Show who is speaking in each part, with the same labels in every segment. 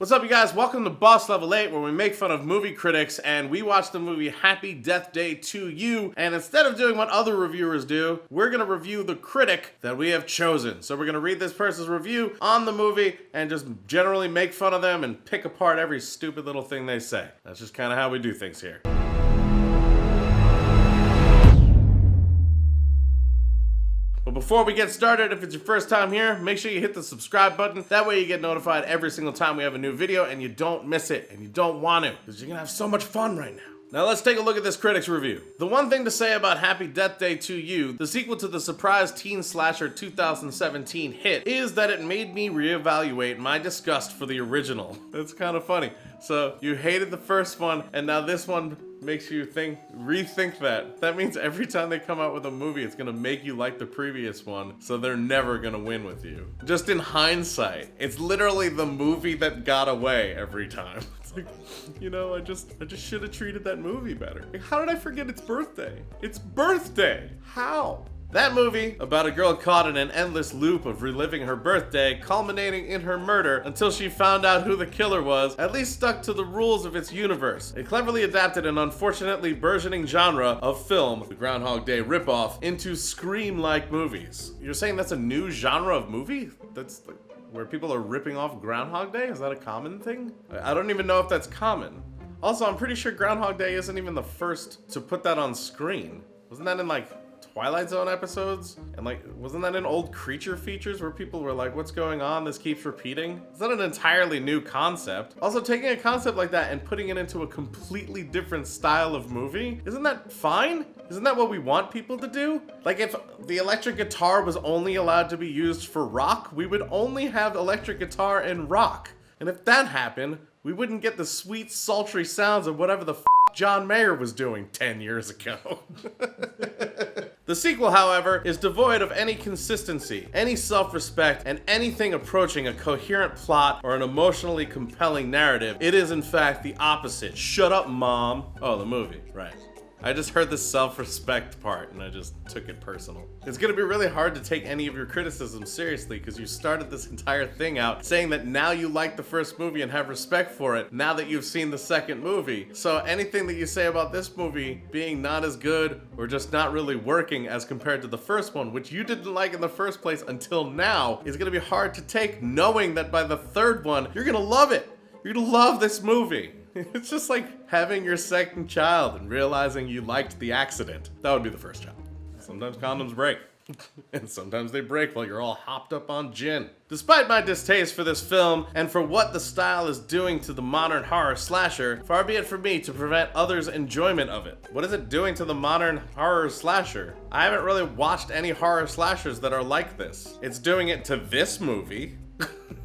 Speaker 1: What's up, you guys? Welcome to Boss Level 8, where we make fun of movie critics, and we watch the movie Happy Death Day to You, and instead of doing what other reviewers do, we're gonna review the critic that we have chosen. So we're gonna read this person's review on the movie, and just generally make fun of them and pick apart every stupid little thing they say. That's just kinda how we do things here. But before we get started, if it's your first time here, make sure you hit the subscribe button. That way you get notified every single time we have a new video and you don't miss it, and you don't want to, because you're gonna have so much fun right now. Now let's take a look at this critic's review. The one thing to say about Happy Death Day to You, the sequel to the surprise teen slasher 2017 hit, is that it made me reevaluate my disgust for the original. It's kind of funny. So you hated the first one, and now this one makes you rethink that. That means every time they come out with a movie, it's gonna make you like the previous one, so they're never gonna win with you. Just in hindsight, it's literally the movie that got away every time. It's like, you know, I just should have treated that movie better. Like, how did I forget its birthday? It's birthday! How? That movie, about a girl caught in an endless loop of reliving her birthday, culminating in her murder until she found out who the killer was, at least stuck to the rules of its universe. It cleverly adapted an unfortunately burgeoning genre of film, the Groundhog Day ripoff, into Scream-like movies. You're saying that's a new genre of movie? That's like, where people are ripping off Groundhog Day? Is that a common thing? I don't even know if that's common. Also, I'm pretty sure Groundhog Day isn't even the first to put that on screen. Wasn't that in like Twilight Zone episodes? And like, wasn't that in old creature features where people were like, what's going on? This keeps repeating? It's not an entirely new concept. Also, taking a concept like that and putting it into a completely different style of movie, isn't that fine? Isn't that what we want people to do? Like, if the electric guitar was only allowed to be used for rock, we would only have electric guitar and rock. And if that happened, we wouldn't get the sweet, sultry sounds of whatever the John Mayer was doing 10 years ago. The sequel, however, is devoid of any consistency, any self-respect, and anything approaching a coherent plot or an emotionally compelling narrative. It is, in fact, the opposite. Shut up, Mom. Oh, the movie, right. I just heard the self-respect part and I just took it personal. It's gonna be really hard to take any of your criticism seriously because you started this entire thing out saying that now you like the first movie and have respect for it now that you've seen the second movie. So anything that you say about this movie being not as good or just not really working as compared to the first one, which you didn't like in the first place until now, is gonna be hard to take, knowing that by the third one, you're gonna love it. You're gonna love this movie. It's just like having your second child and realizing you liked the accident. That would be the first child. Sometimes condoms break. And sometimes they break while you're all hopped up on gin. Despite my distaste for this film and for what the style is doing to the modern horror slasher, far be it from me to prevent others' enjoyment of it. What is it doing to the modern horror slasher? I haven't really watched any horror slashers that are like this. It's doing it to this movie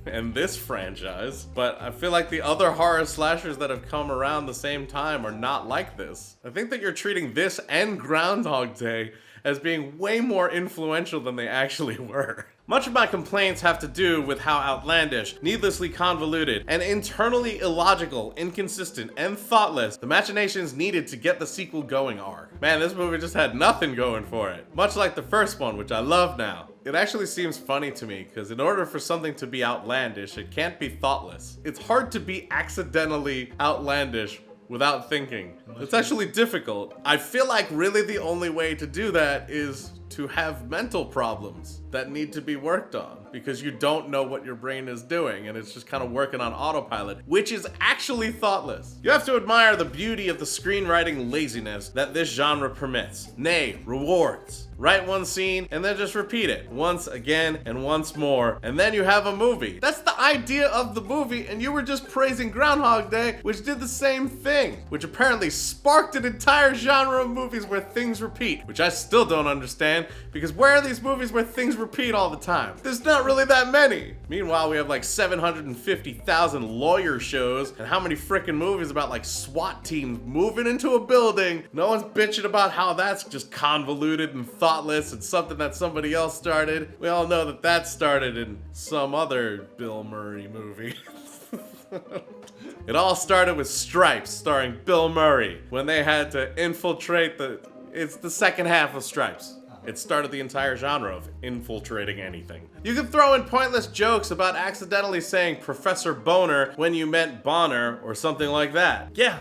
Speaker 1: and this franchise, but I feel like the other horror slashers that have come around the same time are not like this. I think that you're treating this and Groundhog Day as being way more influential than they actually were. Much of my complaints have to do with how outlandish, needlessly convoluted, and internally illogical, inconsistent, and thoughtless the machinations needed to get the sequel going are. Man, this movie just had nothing going for it. Much like the first one, which I love now. It actually seems funny to me, because in order for something to be outlandish, it can't be thoughtless. It's hard to be accidentally outlandish without thinking. It's actually difficult. I feel like really the only way to do that is to have mental problems that need to be worked on because you don't know what your brain is doing and it's just kind of working on autopilot, which is actually thoughtless. You have to admire the beauty of the screenwriting laziness that this genre permits, nay, rewards. Write one scene and then just repeat it once again and once more, and then you have a movie. That's the idea of the movie, and you were just praising Groundhog Day, which did the same thing, which apparently sparked an entire genre of movies where things repeat, which I still don't understand, because where are these movies where things repeat all the time? There's not really that many. Meanwhile, we have like 750,000 lawyer shows, and how many freaking movies about like SWAT teams moving into a building. No one's bitching about how that's just convoluted and thoughtless and something that somebody else started. We all know that that started in some other Bill Murray movie. It all started with Stripes starring Bill Murray when they had to infiltrate it's the second half of Stripes. It started the entire genre of infiltrating anything. You could throw in pointless jokes about accidentally saying Professor Boner when you meant Bonner or something like that. Yeah,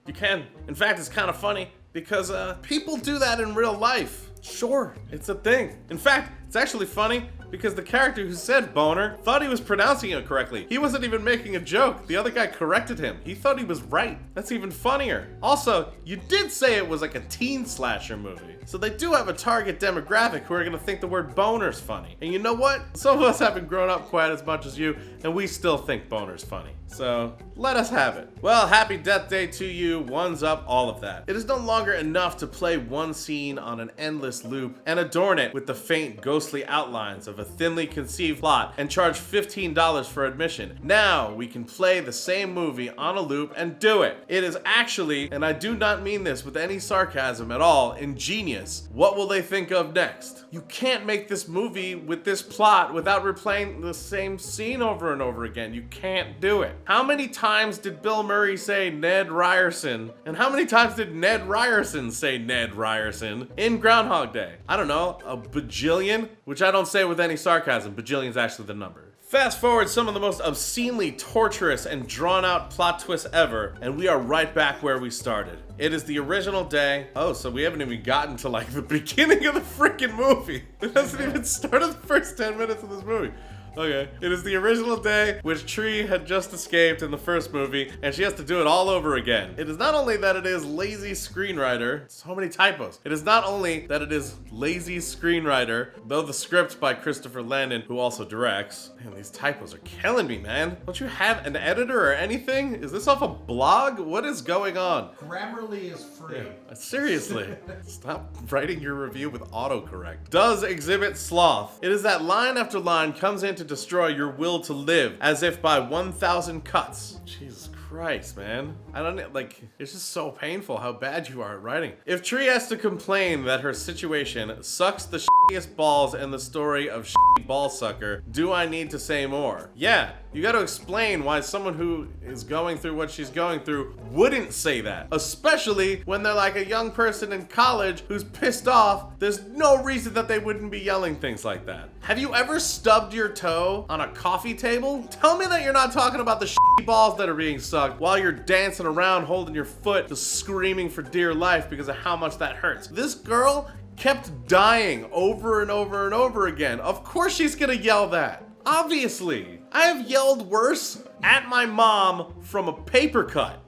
Speaker 1: you can. In fact, it's kind of funny because people do that in real life. Sure, it's a thing. In fact, it's actually funny because the character who said boner thought he was pronouncing it correctly. He wasn't even making a joke. The other guy corrected him. He thought he was right. That's even funnier. Also, you did say it was like a teen slasher movie. So they do have a target demographic who are gonna think the word boner's funny. And you know what? Some of us haven't grown up quite as much as you, and we still think boner's funny. So let us have it. Well, happy death day to you. One's up all of that. It is no longer enough to play one scene on an endless loop and adorn it with the faint ghostly outlines of a thinly conceived plot and charge $15 for admission. Now we can play the same movie on a loop and do it. It is actually, and I do not mean this with any sarcasm at all, ingenious. What will they think of next? You can't make this movie with this plot without replaying the same scene over and over again. You can't do it. How many times did Bill Murray say Ned Ryerson? And how many times did Ned Ryerson say Ned Ryerson in Groundhog Day? I don't know, a bajillion? Which I don't say with any sarcasm. Bajillion's actually the number. Fast forward some of the most obscenely torturous and drawn out plot twists ever, and we are right back where we started. It is the original day. Oh, so we haven't even gotten to like the beginning of the freaking movie. It hasn't even started the first 10 minutes of this movie. Okay. It is the original day, which Tree had just escaped in the first movie, and she has to do it all over again. It is not only that it is lazy screenwriter, so many typos. It is not only that it is lazy screenwriter, though the script by Christopher Landon, who also directs. Man, these typos are killing me, man. Don't you have an editor or anything? Is this off a blog? What is going on?
Speaker 2: Grammarly is free.
Speaker 1: Yeah, seriously. Stop writing your review with autocorrect. Does exhibit sloth. It is that line after line comes in to destroy your will to live, as if by 1,000 cuts. Jesus Christ, man. I don't like, it's just so painful how bad you are at writing. If Tree has to complain that her situation sucks the shittiest balls in the story of shitty ball sucker, do I need to say more? Yeah, you gotta explain why someone who is going through what she's going through wouldn't say that. Especially when they're like a young person in college who's pissed off. There's no reason that they wouldn't be yelling things like that. Have you ever stubbed your toe on a coffee table? Tell me that you're not talking about the shitty balls that are being sucked while you're dancing around holding your foot, just screaming for dear life because of how much that hurts. This girl kept dying over and over and over again. Of course she's gonna yell that. Obviously. I have yelled worse at my mom from a paper cut.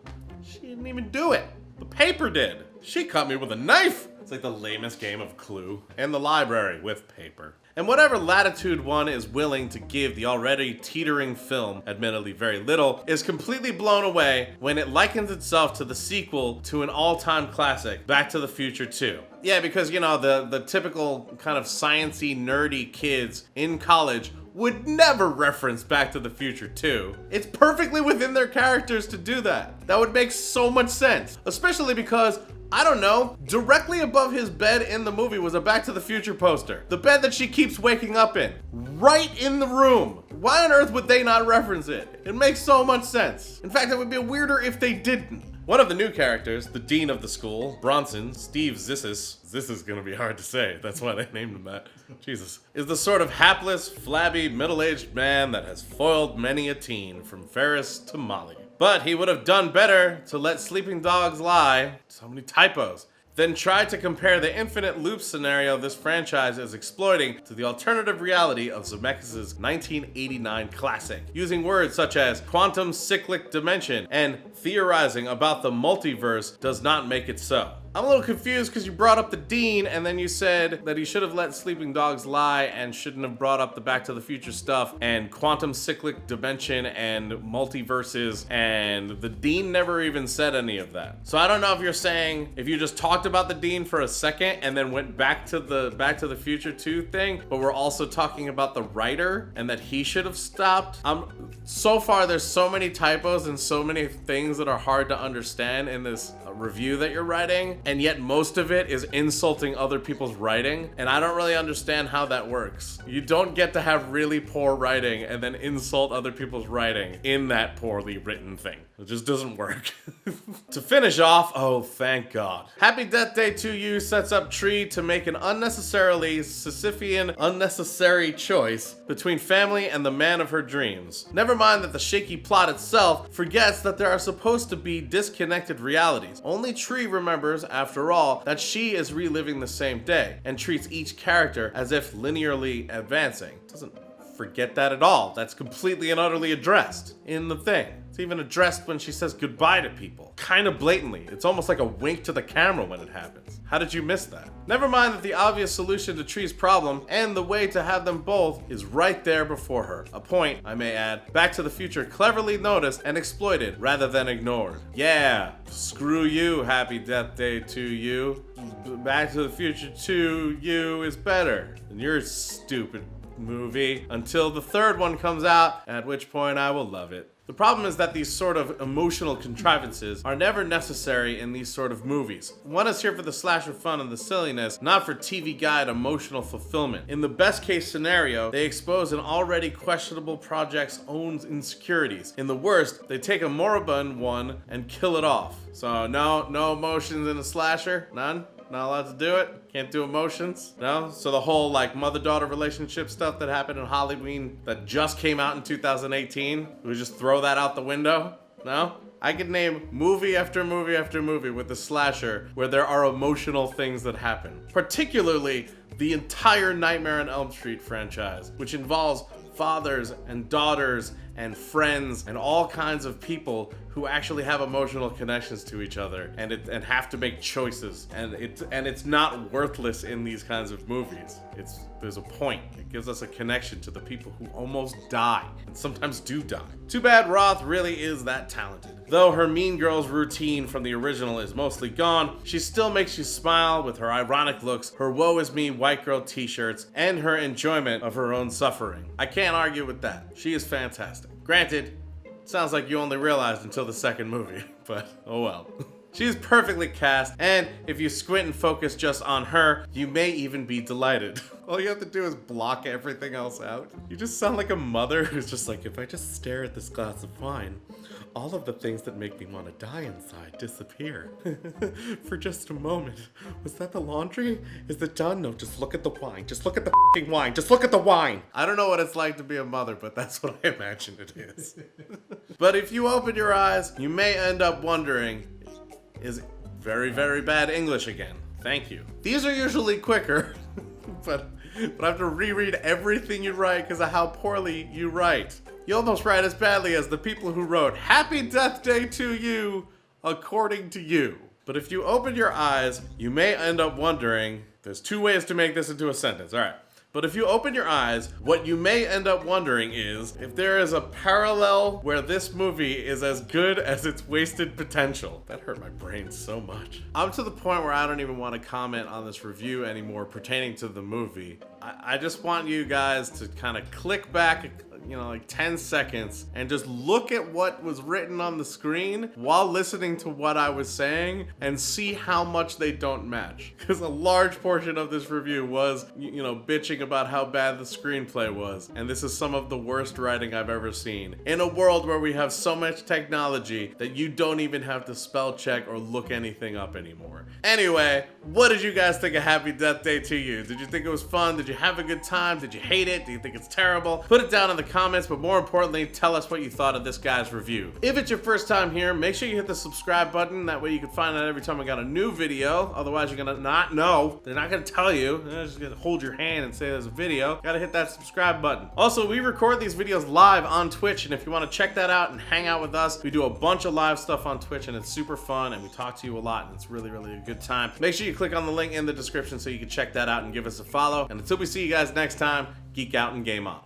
Speaker 1: She didn't even do it. The paper did. She cut me with a knife. It's like the lamest game of Clue. And the library with paper. And whatever latitude one is willing to give the already teetering film, admittedly very little, is completely blown away when it likens itself to the sequel to an all-time classic, Back to the Future 2. Yeah, because, you know, the typical kind of sciencey, nerdy kids in college would never reference Back to the Future 2. It's perfectly within their characters to do that. That would make so much sense, especially because I don't know, directly above his bed in the movie was a Back to the Future poster. The bed that she keeps waking up in. Right in the room. Why on earth would they not reference it? It makes so much sense. In fact, it would be weirder if they didn't. One of the new characters, the dean of the school, Bronson Steve Zissis is gonna be hard to say, that's why they named him that, Jesus, is the sort of hapless, flabby, middle-aged man that has foiled many a teen, from Ferris to Molly. But he would have done better to let sleeping dogs lie, so many typos, then try to compare the infinite loop scenario this franchise is exploiting to the alternative reality of Zemeckis' 1989 classic, using words such as quantum cyclic dimension and theorizing about the multiverse does not make it so. I'm a little confused because you brought up the dean and then you said that he should have let sleeping dogs lie and shouldn't have brought up the Back to the Future stuff and quantum cyclic dimension and multiverses, and the dean never even said any of that. So I don't know if you're saying if you just talked about the dean for a second and then went back to the Future 2 thing, but we're also talking about the writer and that he should have stopped. So far there's so many typos and so many things that are hard to understand in this review that you're writing writing, and yet most of it is insulting other people's writing, and I don't really understand how that works. You don't get to have really poor writing and then insult other people's writing in that poorly written thing. It just doesn't work. To finish off, oh thank God, Happy Death Day to You sets up Tree to make an unnecessarily Sisyphean, unnecessary choice between family and the man of her dreams. Never mind that the shaky plot itself forgets that there are supposed to be disconnected realities. Only Tree remembers, after all, that she is reliving the same day, and treats each character as if linearly advancing. Doesn't forget that at all. That's completely and utterly addressed in the thing. It's even addressed when she says goodbye to people. Kind of blatantly. It's almost like a wink to the camera when it happens. How did you miss that? Never mind that the obvious solution to Tree's problem and the way to have them both is right there before her. A point, I may add, Back to the Future cleverly noticed and exploited rather than ignored. Yeah, screw you, Happy Death Day to You. Back to the Future 2 You is better than your stupid movie until the third one comes out, at which point I will love it. The problem is that these sort of emotional contrivances are never necessary in these sort of movies. One is here for the slasher fun and the silliness, not for TV guide emotional fulfillment. In the best case scenario, they expose an already questionable project's own insecurities. In the worst, they take a moribund one and kill it off. So no emotions in a slasher? None? Not allowed to do it? Can't do emotions? No? So the whole like mother-daughter relationship stuff that happened in Halloween that just came out in 2018, we just throw that out the window? No? I could name movie after movie after movie with the slasher where there are emotional things that happen. Particularly the entire Nightmare on Elm Street franchise, which involves fathers and daughters and friends and all kinds of people who actually have emotional connections to each other and have to make choices, and it's not worthless in these kinds of movies. There's a point. It gives us a connection to the people who almost die and sometimes do die. Too bad Roth really is that talented. Though her Mean Girls routine from the original is mostly gone, she still makes you smile with her ironic looks, her woe is me white girl t-shirts, and her enjoyment of her own suffering. I can't argue with that. She is fantastic. Granted, sounds like you only realized until the second movie, but oh well. She's perfectly cast, and if you squint and focus just on her, you may even be delighted. All you have to do is block everything else out. You just sound like a mother who's just like, if I just stare at this glass of wine, all of the things that make me want to die inside disappear. For just a moment. Was that the laundry? Is it done? No, just look at the wine. Just look at the f***ing wine. Just look at the wine. I don't know what it's like to be a mother, but that's what I imagine it is. But if you open your eyes, you may end up wondering, is very, very bad English again. Thank you. These are usually quicker, but I have to reread everything you write because of how poorly you write. You almost write as badly as the people who wrote Happy Death Day to You, according to you. But if you open your eyes, you may end up wondering, there's two ways to make this into a sentence, all right. But if you open your eyes, what you may end up wondering is if there is a parallel where this movie is as good as its wasted potential. That hurt my brain so much. I'm to the point where I don't even want to comment on this review anymore pertaining to the movie. I just want you guys to kind of click back, like 10 seconds and just look at what was written on the screen while listening to what I was saying and see how much they don't match. Because a large portion of this review was, bitching about how bad the screenplay was. And this is some of the worst writing I've ever seen. In a world where we have so much technology that you don't even have to spell check or look anything up anymore. Anyway, what did you guys think of Happy Death Day to You? Did you think it was fun? Did you have a good time? Did you hate it? Do you think it's terrible? Put it down in the comments, but more importantly, tell us what you thought of this guy's review. If it's your first time here, make sure you hit the subscribe button. That way you can find out every time I got a new video. Otherwise, you're gonna not know. They're not gonna tell you. They're just gonna hold your hand and say there's a video. Gotta hit that subscribe button. Also, we record these videos live on Twitch, and if you want to check that out and hang out with us, we do a bunch of live stuff on Twitch, and it's super fun, and we talk to you a lot, and it's really, really a good time. Make sure you click on the link in the description so you can check that out and give us a follow. And until we see you guys next time, geek out and game on.